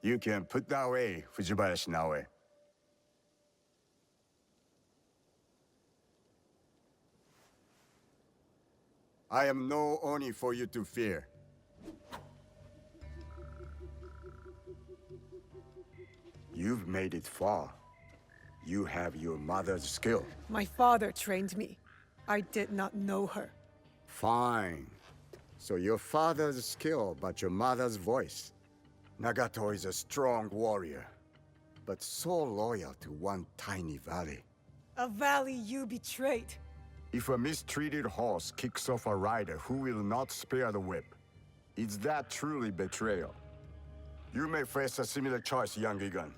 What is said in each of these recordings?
You can put that away, Fujibayashi Naoe. I am no Oni for you to fear. You've made it far. You have your mother's skill. My father trained me. I did not know her. Fine. So your father's skill, but your mother's voice. Nagato is a strong warrior, but so loyal to one tiny valley. A valley you betrayed. If a mistreated horse kicks off a rider who will not spare the whip, is that truly betrayal? You may face a similar choice, young Egan.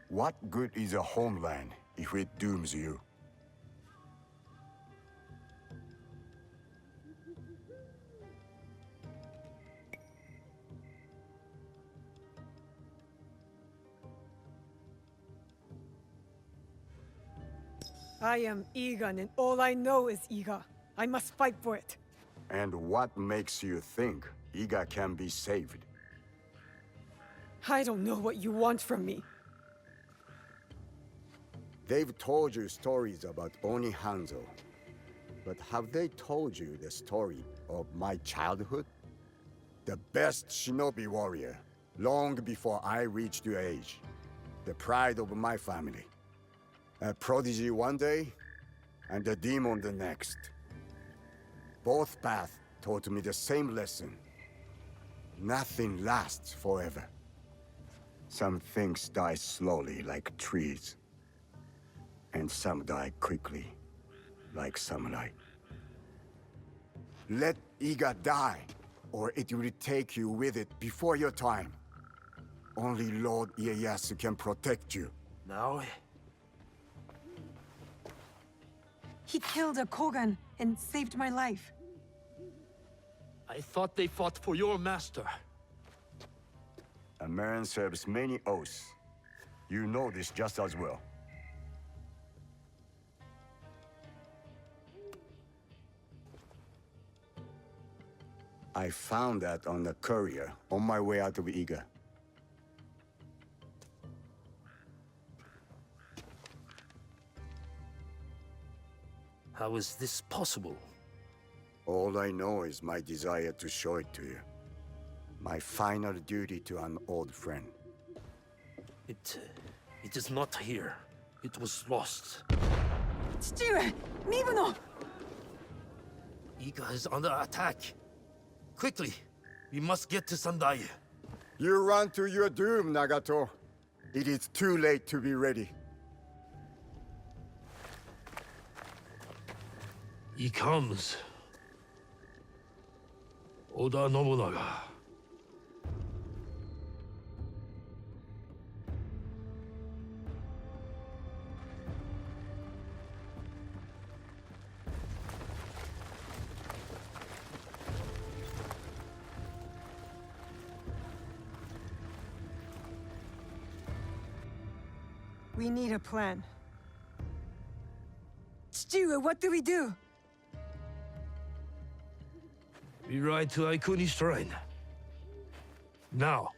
What good is a homeland if it dooms you? I am Egan, and all I know is Iga. I must fight for it. And what makes you think Iga can be saved? I don't know what you want from me. They've told you stories about Oni Hanzo, but have they told you the story of my childhood? The best shinobi warrior, long before I reached your age. The pride of my family. A prodigy one day, and a demon the next. Both paths taught me the same lesson. Nothing lasts forever. Some things die slowly like trees. And some die quickly, like samurai. Let Iga die, or it will take you with it before your time. Only Lord Ieyasu can protect you. Now? He killed a Kogan and saved my life. I thought they fought for your master. A man serves many oaths. You know this just as well. I found that on the courier on my way out of Iga. How is this possible? All I know is my desire to show it to you. My final duty to an old friend. It is not here. It was lost. 父上、身分の Iga is under attack. Quickly, we must get to Sandai. You run to your doom, Nagato. It is too late to be ready. He comes. Oda Nobunaga. We need a plan. 父上、what do we do? We ride to Aikuni Shrine. Now.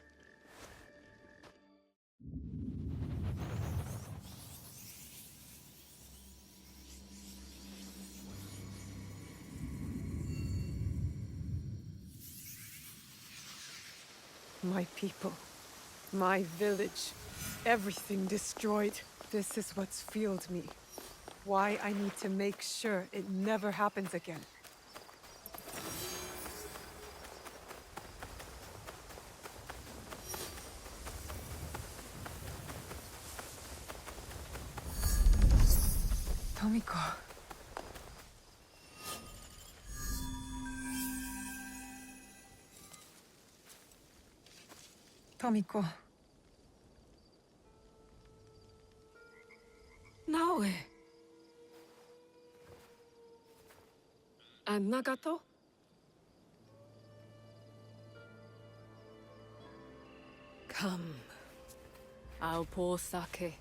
My people, my village, everything destroyed. This is what's fueled me. Why I need to make sure it never happens again. Tomiko. Tomiko. Naoe. And Nagato? Come. I'll pour sake.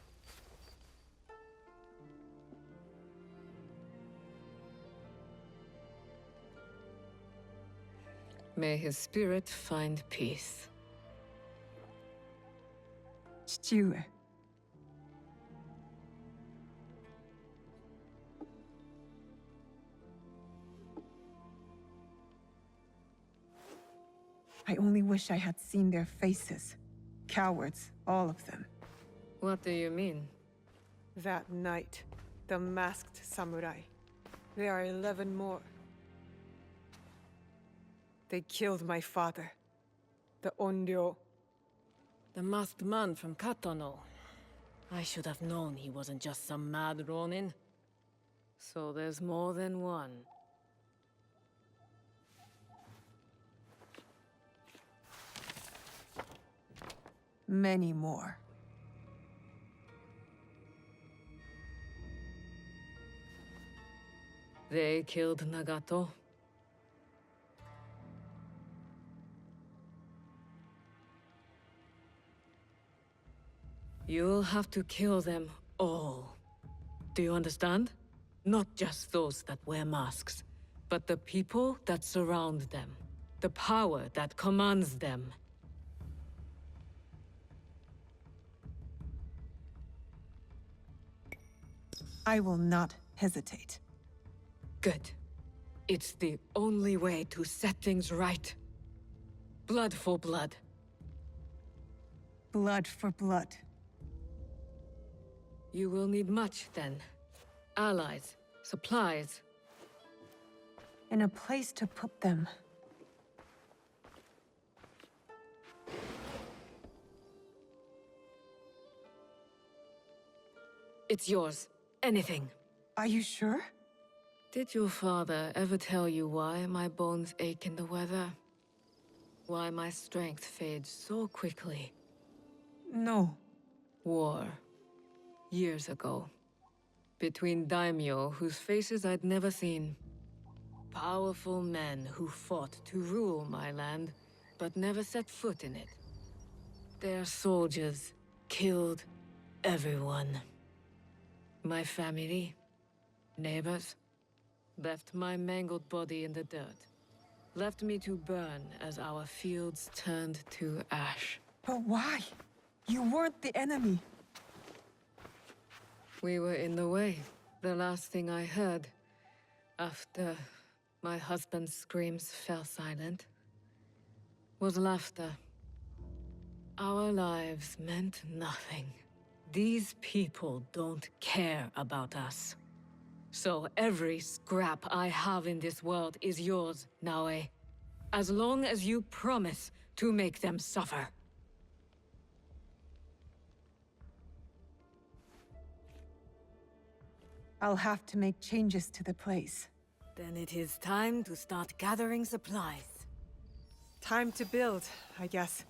May his spirit find peace. 父上。I only wish I had seen their faces. Cowards, all of them. What do you mean? That night, the masked samurai. There are 11 more. They killed my father, the Onryo. The masked man from Katono. I should have known he wasn't just some mad Ronin. So there's more than one. Many more. They killed Nagato. You'll have to kill them all. Do you understand? Not just those that wear masks, but the people that surround them. The power that commands them. I will not hesitate. Good. It's the only way to set things right. Blood for blood. Blood for blood. You will need much, then. Allies, supplies. And a place to put them. It's yours. Anything. Are you sure? Did your father ever tell you why my bones ache in the weather? Why my strength fades so quickly? No. War. Years ago. Between daimyo whose faces I'd never seen. Powerful men who fought to rule my land, but never set foot in it. Their soldiers killed everyone. My family, neighbors, left my mangled body in the dirt. Left me to burn as our fields turned to ash. But why? You weren't the enemy. We were in the way. The last thing I heard, after my husband's screams fell silent, was laughter. Our lives meant nothing. These people don't care about us. So every scrap I have in this world is yours, Naoe. As long as you promise to make them suffer. I'll have to make changes to the place. Then it is time to start gathering supplies. Time to build, I guess.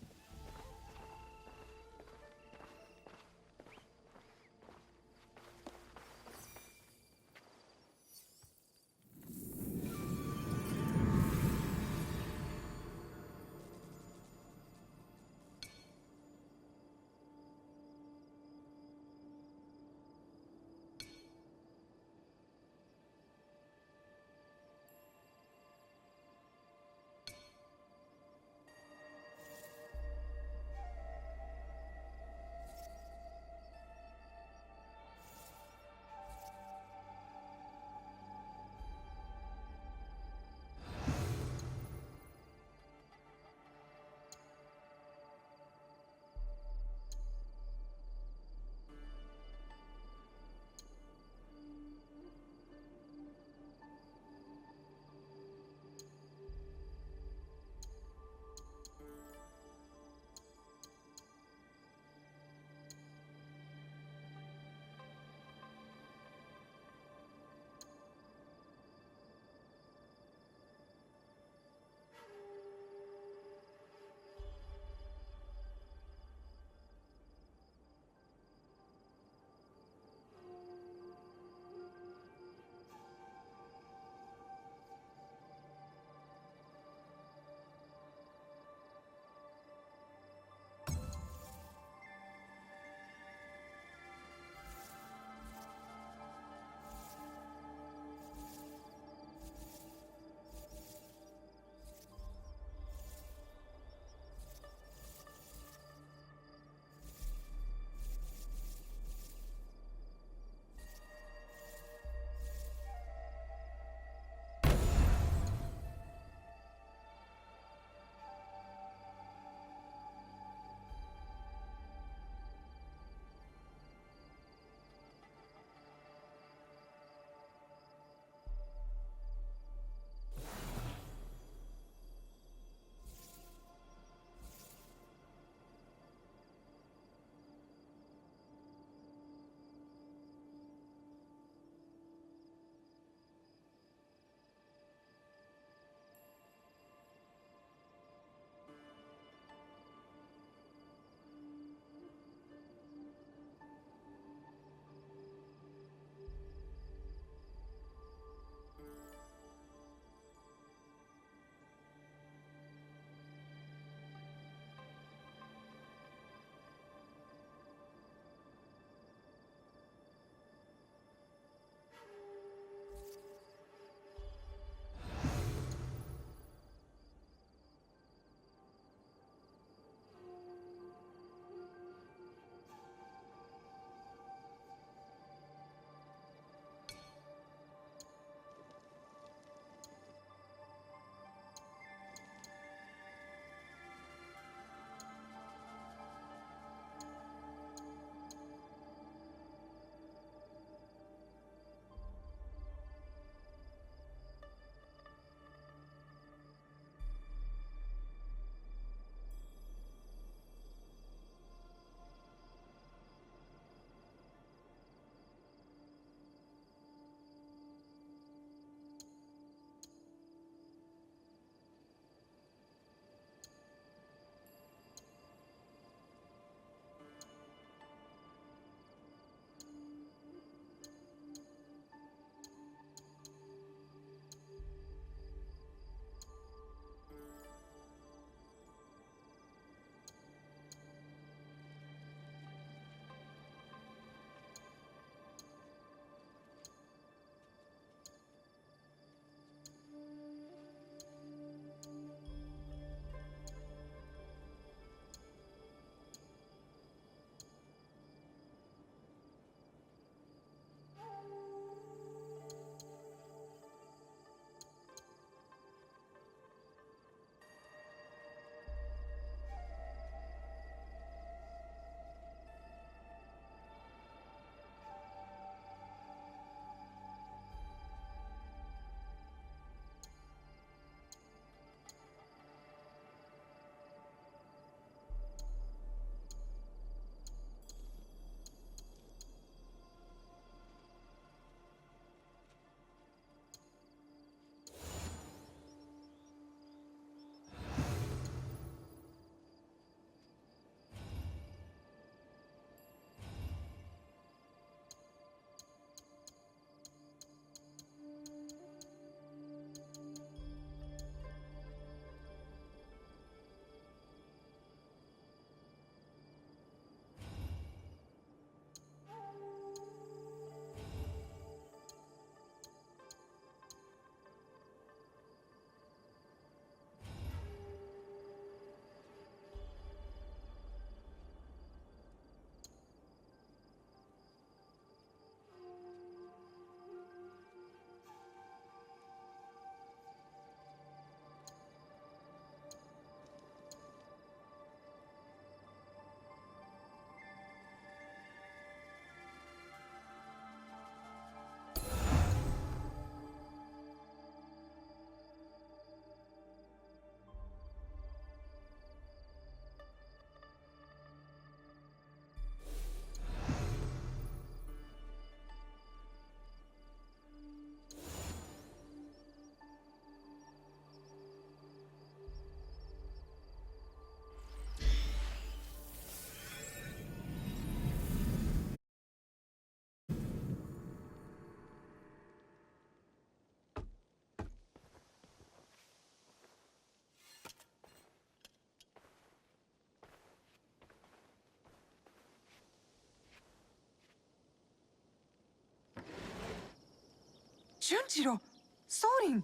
Junjiro! Sorin!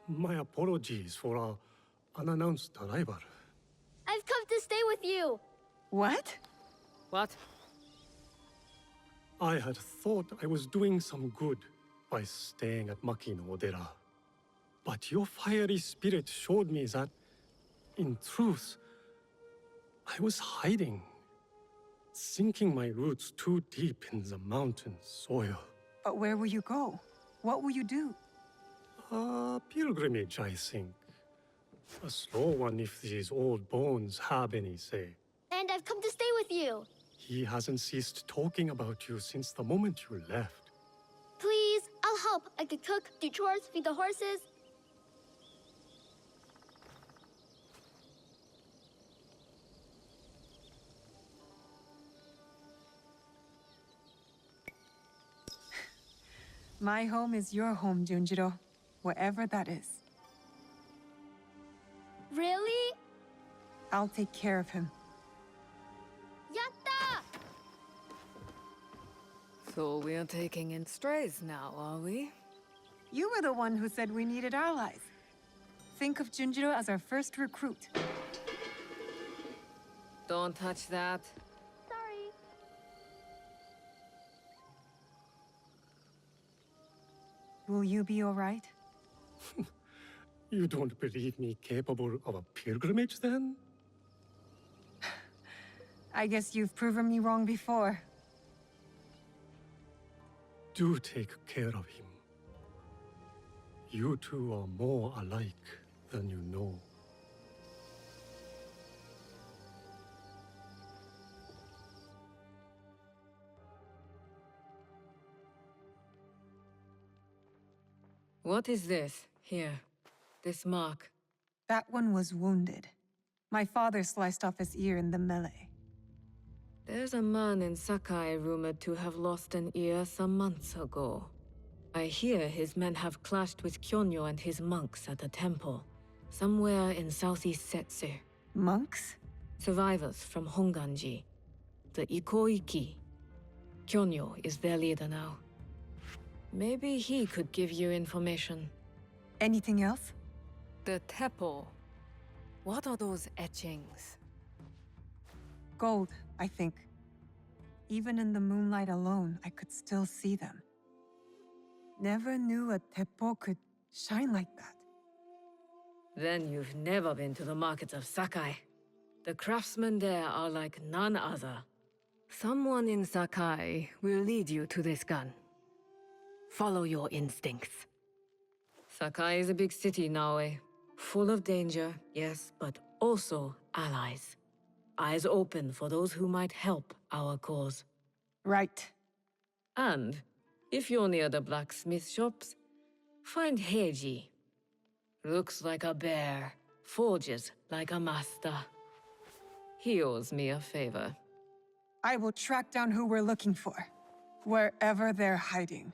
My apologies for our unannounced arrival. I've come to stay with you. What? What? I had thought I was doing some good by staying at Makino Odera. But your fiery spirit showed me that, in truth, I was hiding, sinking my roots too deep in the mountain soil. But where will you go? What will you do? A pilgrimage, I think. A slow one if these old bones have any say. And I've come to stay with you. He hasn't ceased talking about you since the moment you left. Please, I'll help. I could cook, do chores, feed the horses. My home is your home, Junjiro. Wherever that is. Really? I'll take care of him. Yatta! So we're taking in strays now, are we? You were the one who said we needed allies. Think of Junjiro as our first recruit. Don't touch that. Sorry. Will you be all right? You don't believe me capable of a pilgrimage, then? I guess you've proven me wrong before. Do take care of him. You two are more alike than you know. What is this, here? This mark? That one was wounded. My father sliced off his ear in the melee. There's a man in Sakai rumored to have lost an ear some months ago. I hear his men have clashed with Kyonyo and his monks at a temple, somewhere in southeast Setsu. Monks? Survivors from Honganji, the Ikoiki. Kyonyo is their leader now. Maybe he could give you information. Anything else? The Teppo. What are those etchings? Gold, I think. Even in the moonlight alone, I could still see them. Never knew a teppo could shine like that. Then you've never been to the markets of Sakai. The craftsmen there are like none other. Someone in Sakai will lead you to this gun. Follow your instincts. Sakai is a big city now, full of danger, yes, but also allies. Eyes open for those who might help our cause. Right. And, if you're near the blacksmith shops, find Heiji. Looks like a bear, forges like a master. He owes me a favor. I will track down who we're looking for, wherever they're hiding.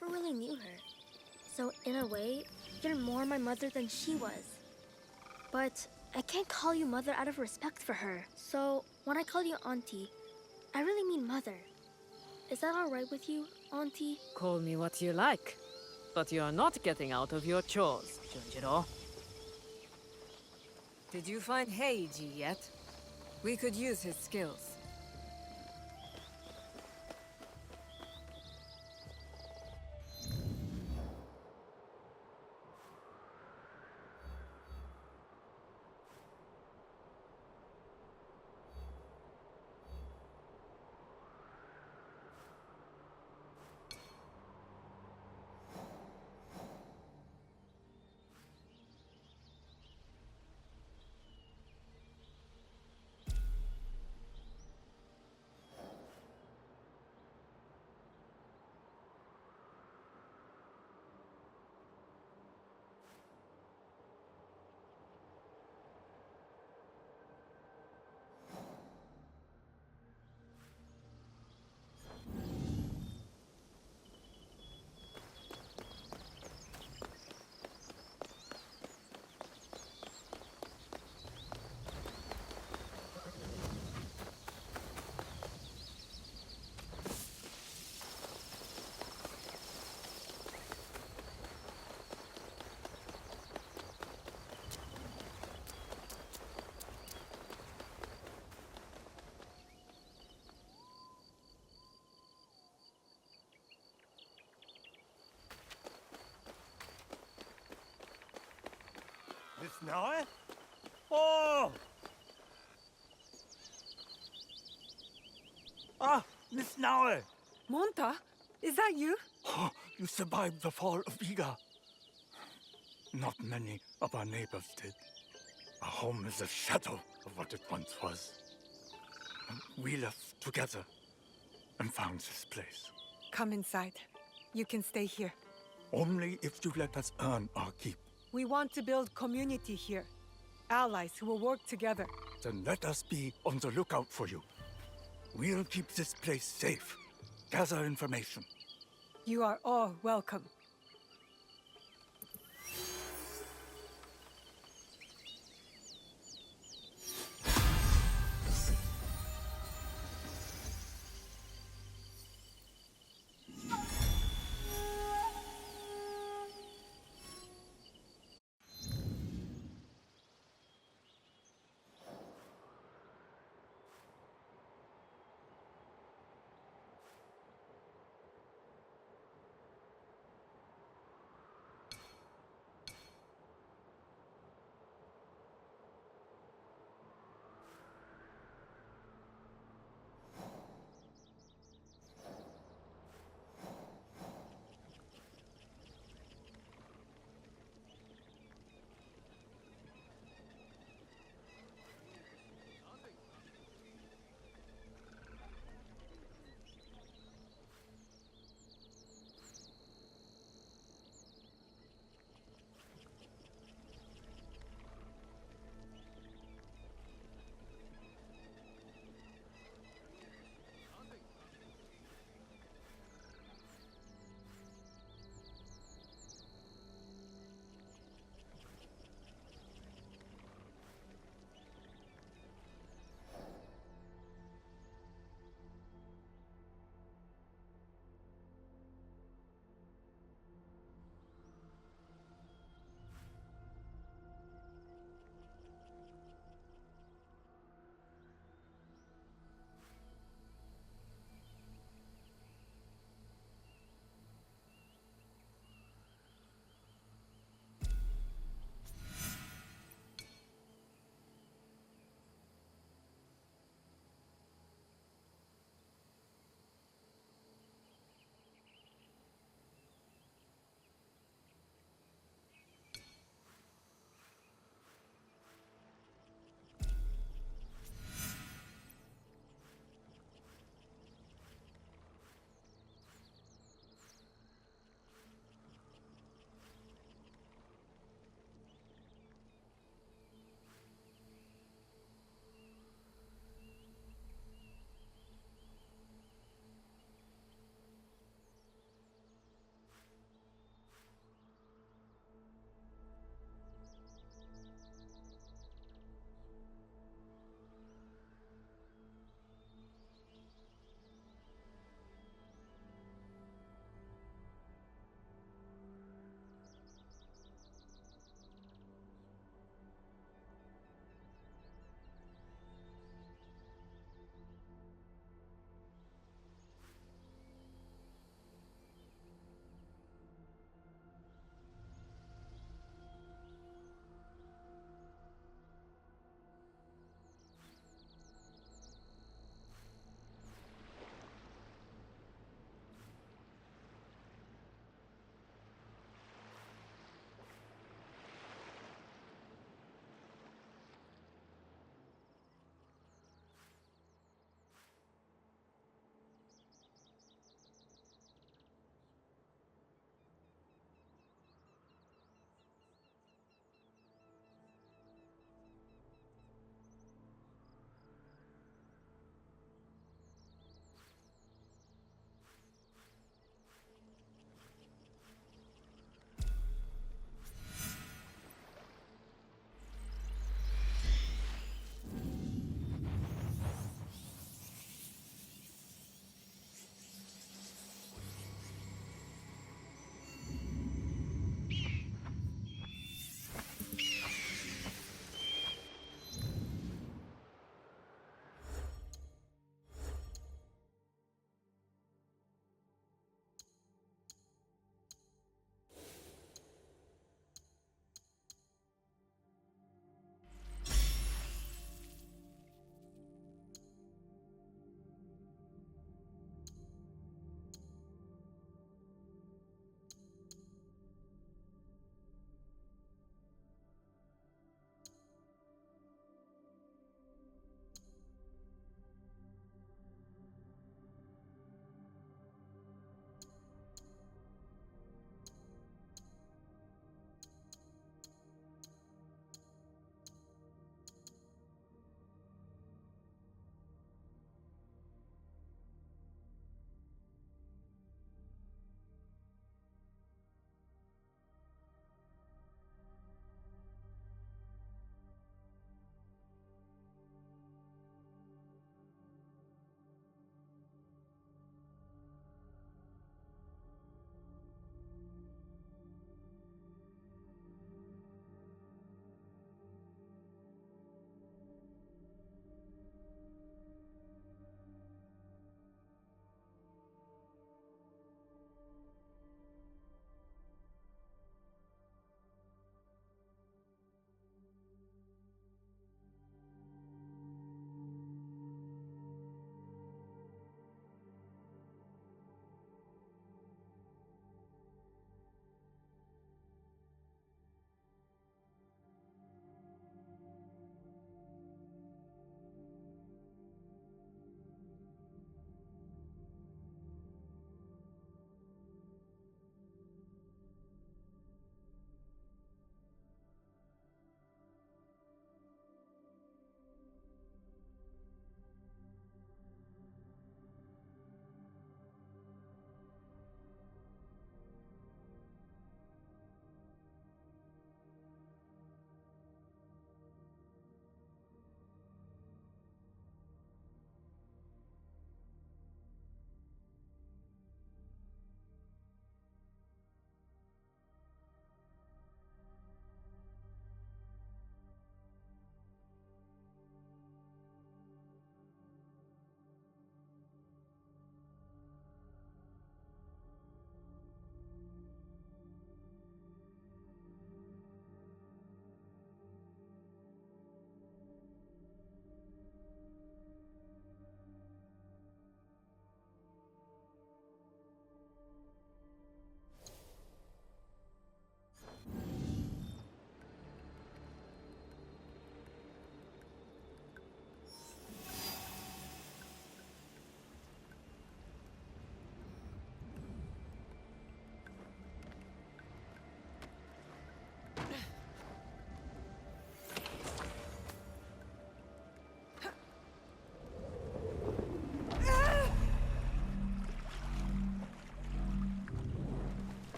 never really knew her. So in a way, you're more my mother than she was. But I can't call you mother out of respect for her. So when I call you auntie, I really mean mother. Is that all right with you, auntie? Call me what you like, but you are not getting out of your chores, Junjiro. Did you find Heiji yet? We could use his skills. Miss Naue? Oh! Ah, Miss Naue! Monta, is that you? Oh, you survived the fall of Iga. Not many of our neighbors did. Our home is a shadow of what it once was. We left together and found this place. Come inside. You can stay here. Only if you let us earn our keep. We want to build community here. Allies who will work together. Then let us be on the lookout for you. We'll keep this place safe. Gather information. You are all welcome.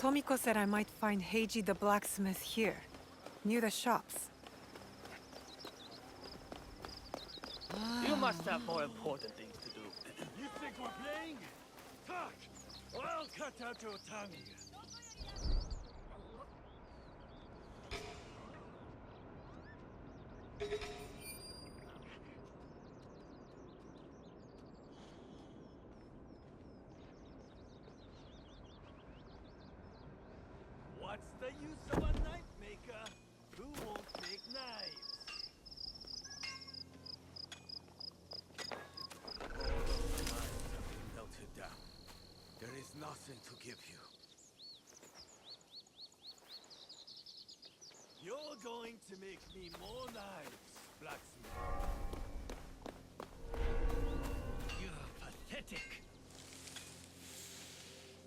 Tomiko said I might find Heiji the blacksmith here, near the shops. You must have more important things to do. You think we're playing? Talk, or I'll cut out your tongue. What's the use of a knife maker who won't make knives? Melted down. There is nothing to give you. You're going to make me more knives, blacksmith. You're pathetic.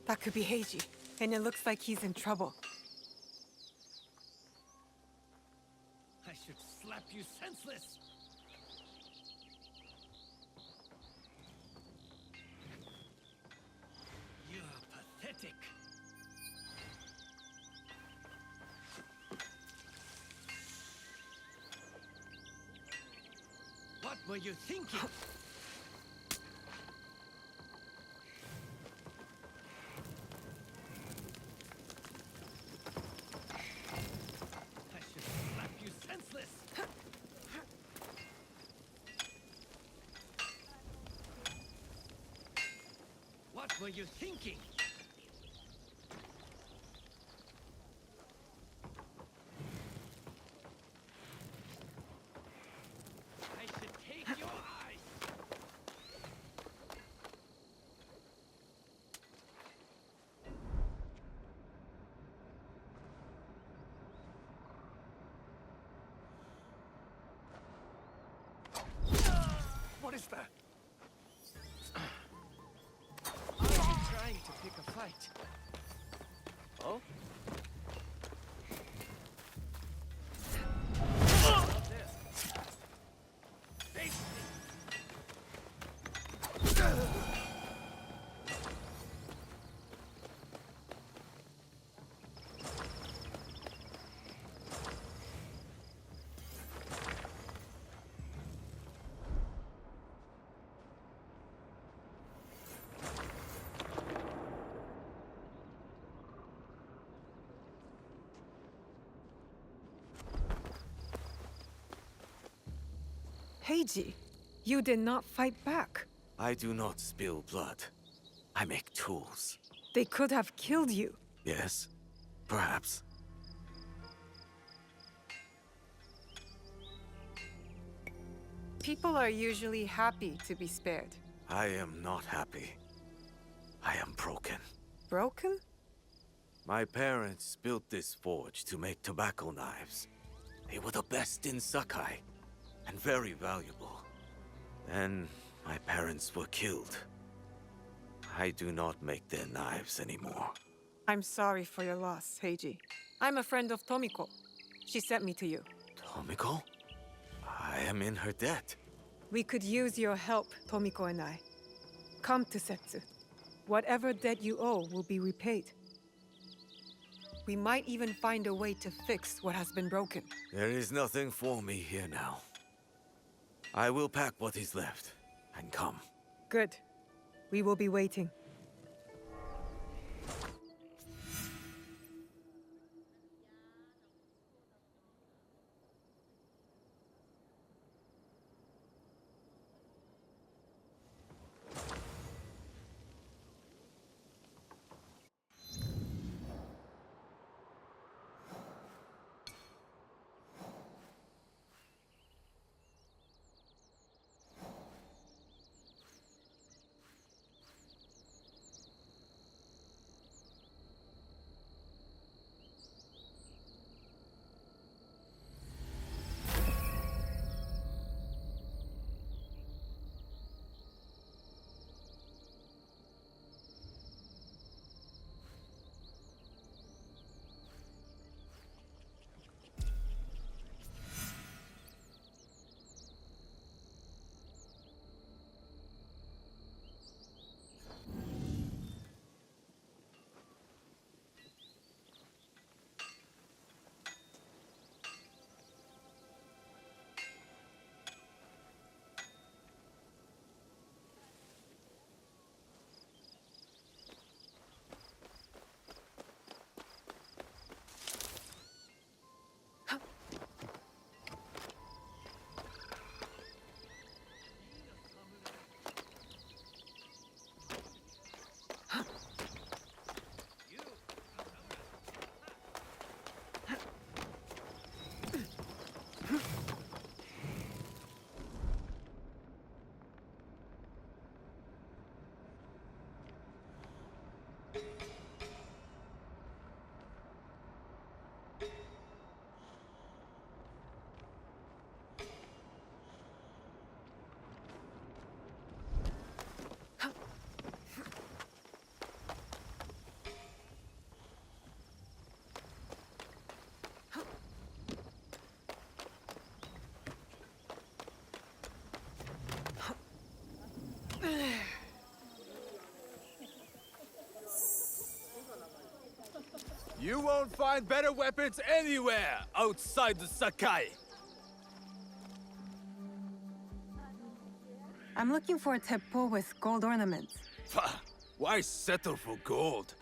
That could be Heiji, and it looks like he's in trouble. I should slap you senseless. You're pathetic. What were you thinking? I should slap you senseless. What were you thinking? I should take your eyes. What is that? Are you trying to pick a fight? Oh? Out there. Face me. Heiji, you did not fight back. I do not spill blood. I make tools. They could have killed you. Yes, perhaps. People are usually happy to be spared. I am not happy. I am broken. Broken? My parents built this forge to make tobacco knives. They were the best in Sakai, and very valuable. Then my parents were killed. I do not make their knives anymore. I'm sorry for your loss, Heiji. I'm a friend of Tomiko. She sent me to you. Tomiko? I am in her debt. We could use your help, Tomiko and I. Come to Setsu. Whatever debt you owe will be repaid. We might even find a way to fix what has been broken. There is nothing for me here now. I will pack what is left and come. Good. We will be waiting. You won't find better weapons anywhere outside the Sakai. I'm looking for a teppo with gold ornaments. Why settle for gold?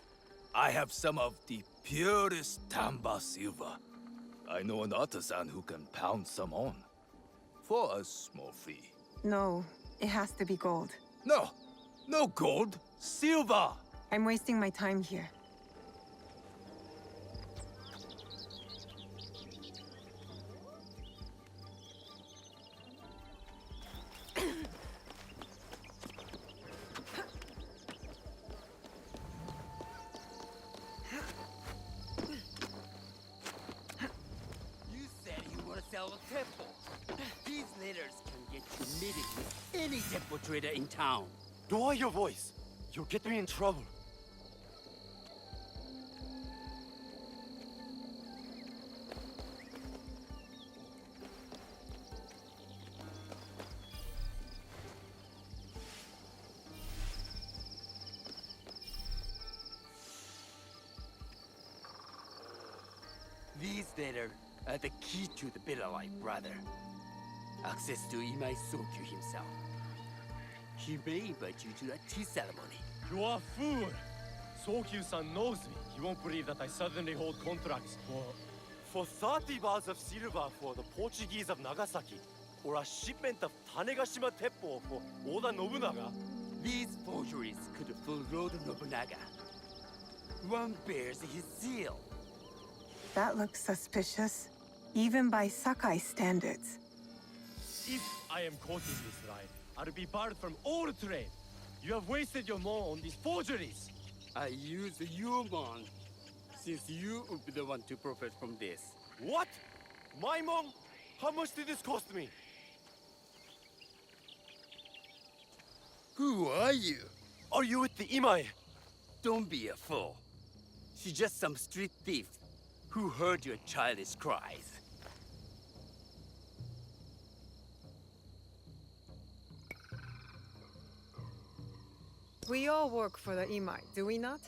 I have some of the purest Tamba silver. I know an artisan who can pound some on. For a small fee. No, it has to be gold. No! No gold! Silver! I'm wasting my time here. You said you want to sell a temple. These letters can get you meeting with any temple trader in town. Lower your voice. You'll get me in trouble. These letters are the key to the bitter life, brother. Access to Imai Sokyu himself. He may invite you to a tea ceremony. You are a fool. Sokyu-san knows me. He won't believe that I suddenly hold contracts for 30 bars of silver for the Portuguese of Nagasaki, or a shipment of Tanegashima Teppo for Oda Nobunaga. These forgeries could fool Lord Nobunaga. One bears his seal. That looks suspicious, even by Sakai standards. If I am caught in this lie, I'll be barred from all trade. You have wasted your mon on these forgeries. I use your mon, since you would be the one to profit from this. What? My mon? How much did this cost me? Who are you? Are you with the Imai? Don't be a fool. She's just some street thief who heard your childish cries. We all work for the Imai, do we not?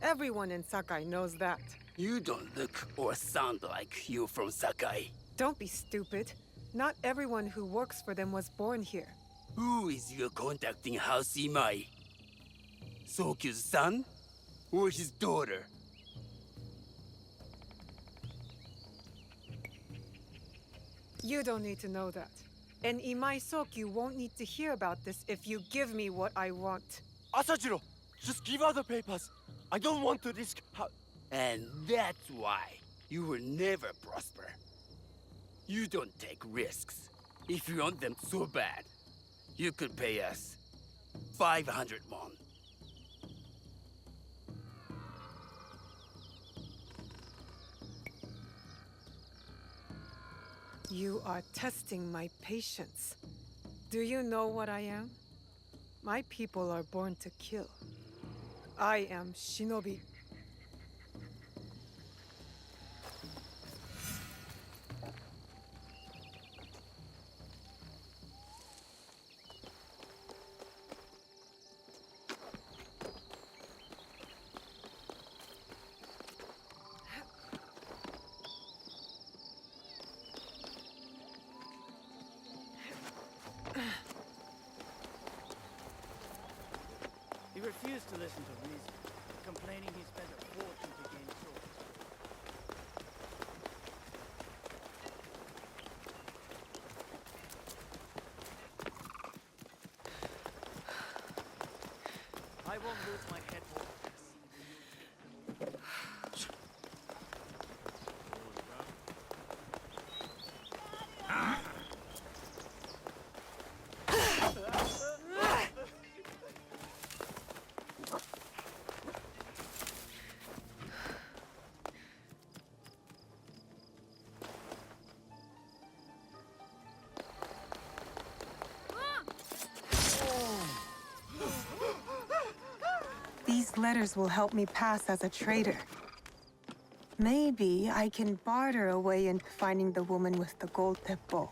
Everyone in Sakai knows that. You don't look or sound like you from Sakai. Don't be stupid. Not everyone who works for them was born here. Who is your contacting House Imai? Sokyu's son? Or his daughter? You don't need to know that. And Imai Sokyu won't need to hear about this if you give me what I want. Asajiro, just give her the papers. I don't want to risk And that's why you will never prosper. You don't take risks. If you want them so bad, you could pay us 500 mon. You are testing my patience. Do you know what I am? My people are born to kill. I am Shinobi. He refused to listen to reason, complaining he spent a fortune to gain swords. I won't lose my head for this. These letters will help me pass as a trader. Maybe I can barter a way into finding the woman with the gold teppo.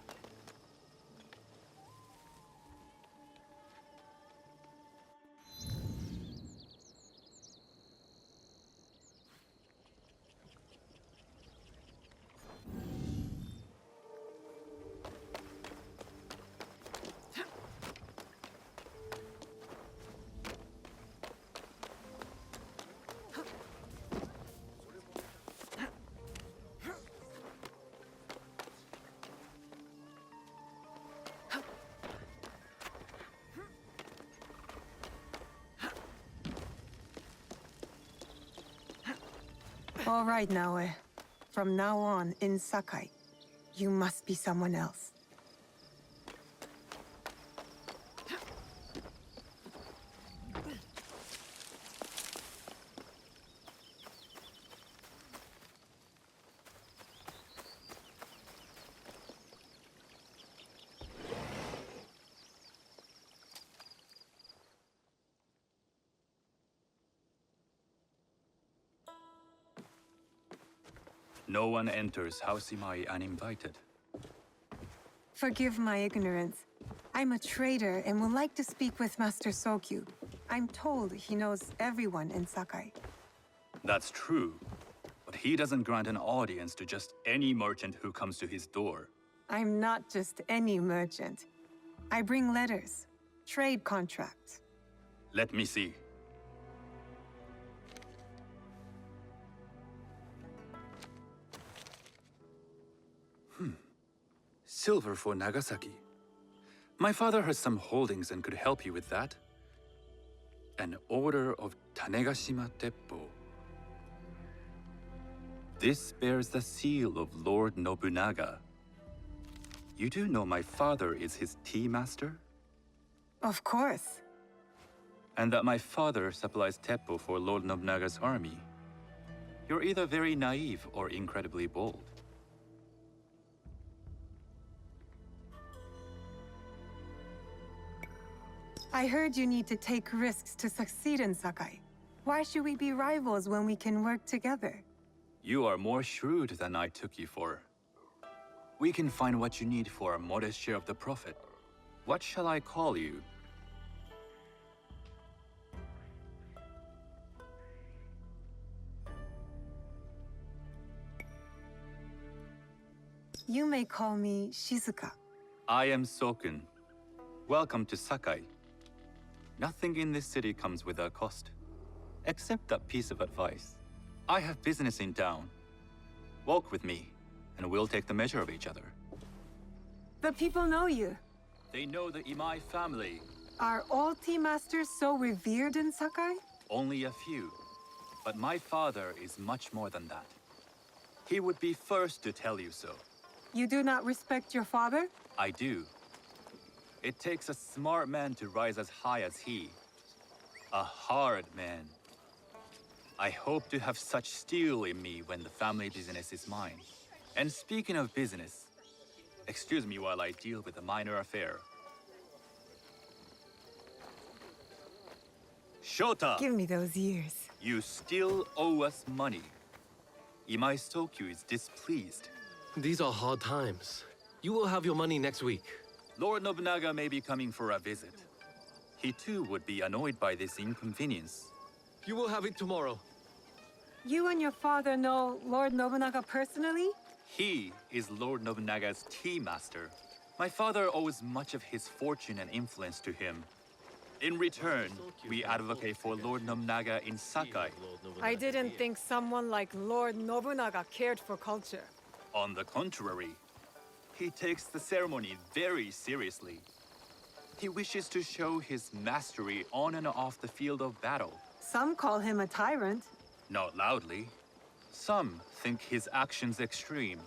All right, Naoe. From now on, in Sakai, you must be someone else. No one enters House Imai uninvited. Forgive my ignorance. I'm a trader and would like to speak with Master Sokyu. I'm told he knows everyone in Sakai. That's true, but he doesn't grant an audience to just any merchant who comes to his door. I'm not just any merchant. I bring letters, trade contracts. Let me see. Silver for Nagasaki. My father has some holdings and could help you with that. An order of Tanegashima Teppo. This bears the seal of Lord Nobunaga. You do know my father is his tea master? Of course. And that my father supplies Teppo for Lord Nobunaga's army. You're either very naive or incredibly bold. I heard you need to take risks to succeed in Sakai. Why should we be rivals when we can work together? You are more shrewd than I took you for. We can find what you need for a modest share of the profit. What shall I call you? You may call me Shizuka. I am Sokun. Welcome to Sakai. Nothing in this city comes without cost. Except that piece of advice. I have business in town. Walk with me, and we'll take the measure of each other. The people know you. They know the Imai family. Are all tea masters so revered in Sakai? Only a few. But my father is much more than that. He would be first to tell you so. You do not respect your father? I do. It takes a smart man to rise as high as he. A hard man. I hope to have such steel in me when the family business is mine. And speaking of business, excuse me while I deal with a minor affair. Shota! Give me those years. You still owe us money. Imai Sokyu is displeased. These are hard times. You will have your money next week. Lord Nobunaga may be coming for a visit. He too would be annoyed by this inconvenience. You will have it tomorrow. You and your father know Lord Nobunaga personally? He is Lord Nobunaga's tea master. My father owes much of his fortune and influence to him. In return, we advocate for Lord Nobunaga in Sakai. I didn't think someone like Lord Nobunaga cared for culture. On the contrary, he takes the ceremony very seriously. He wishes to show his mastery on and off the field of battle. Some call him a tyrant. Not loudly. Some think his actions extreme.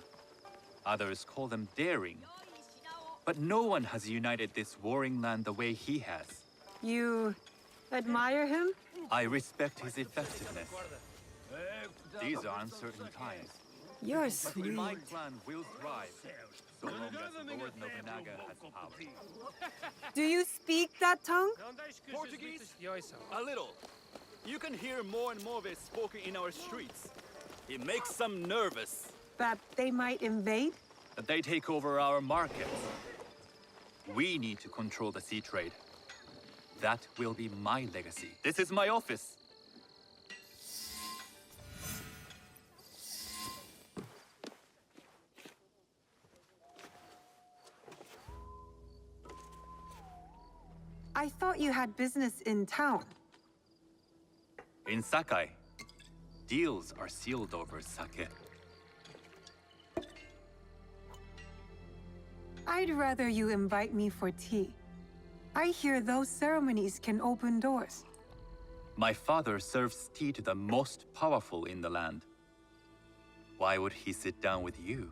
Others call them daring. But no one has united this warring land the way he has. You admire him? I respect his effectiveness. These are uncertain times. You're But sweet. my clan will thrive, so long as Lord Nobunaga has power. Do you speak that tongue? Portuguese? A little. You can hear more and more of it spoken in our streets. It makes some nervous. That they might invade? That they take over our markets. We need to control the sea trade. That will be my legacy. This is my office. I thought you had business in town. In Sakai, deals are sealed over sake. I'd rather you invite me for tea. I hear those ceremonies can open doors. My father serves tea to the most powerful in the land. Why would he sit down with you?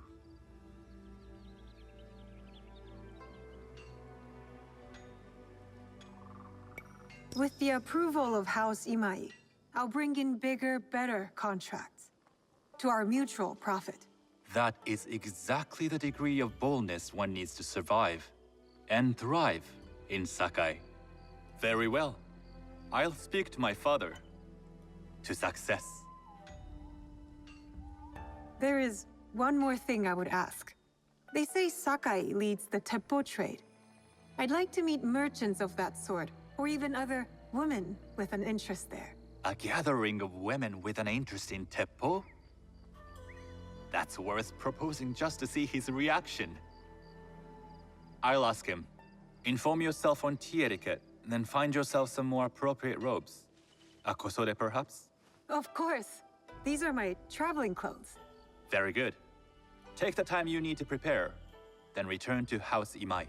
With the approval of House Imai, I'll bring in bigger, better contracts. To our mutual profit. That is exactly the degree of boldness one needs to survive and thrive in Sakai. Very well. I'll speak to my father. To success. There is one more thing I would ask. They say Sakai leads the Teppo trade. I'd like to meet merchants of that sort, or even other women with an interest there. A gathering of women with an interest in Teppo? That's worth proposing just to see his reaction. I'll ask him. Inform yourself on tea etiquette, then find yourself some more appropriate robes. A kosode, perhaps? Of course. These are my traveling clothes. Very good. Take the time you need to prepare, then return to House Imai.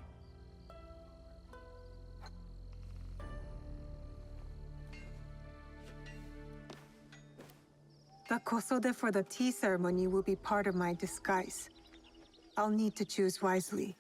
The kosode for the tea ceremony will be part of my disguise. I'll need to choose wisely.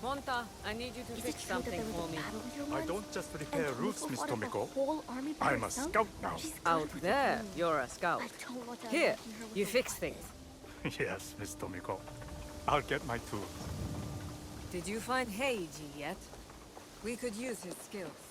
Monta, I need you to Is it fix true that something there was for a me. battle here I once? don't just And repair roofs, Miss fought off a Tomiko. whole army by I'm a herself? scout now. She's good Out with there, the you're a scout. I don't want to Here, imagine her with you a fix weapon. things. Yes, Miss Tomiko. I'll get my tools. Did you find Heiji yet? We could use his skills.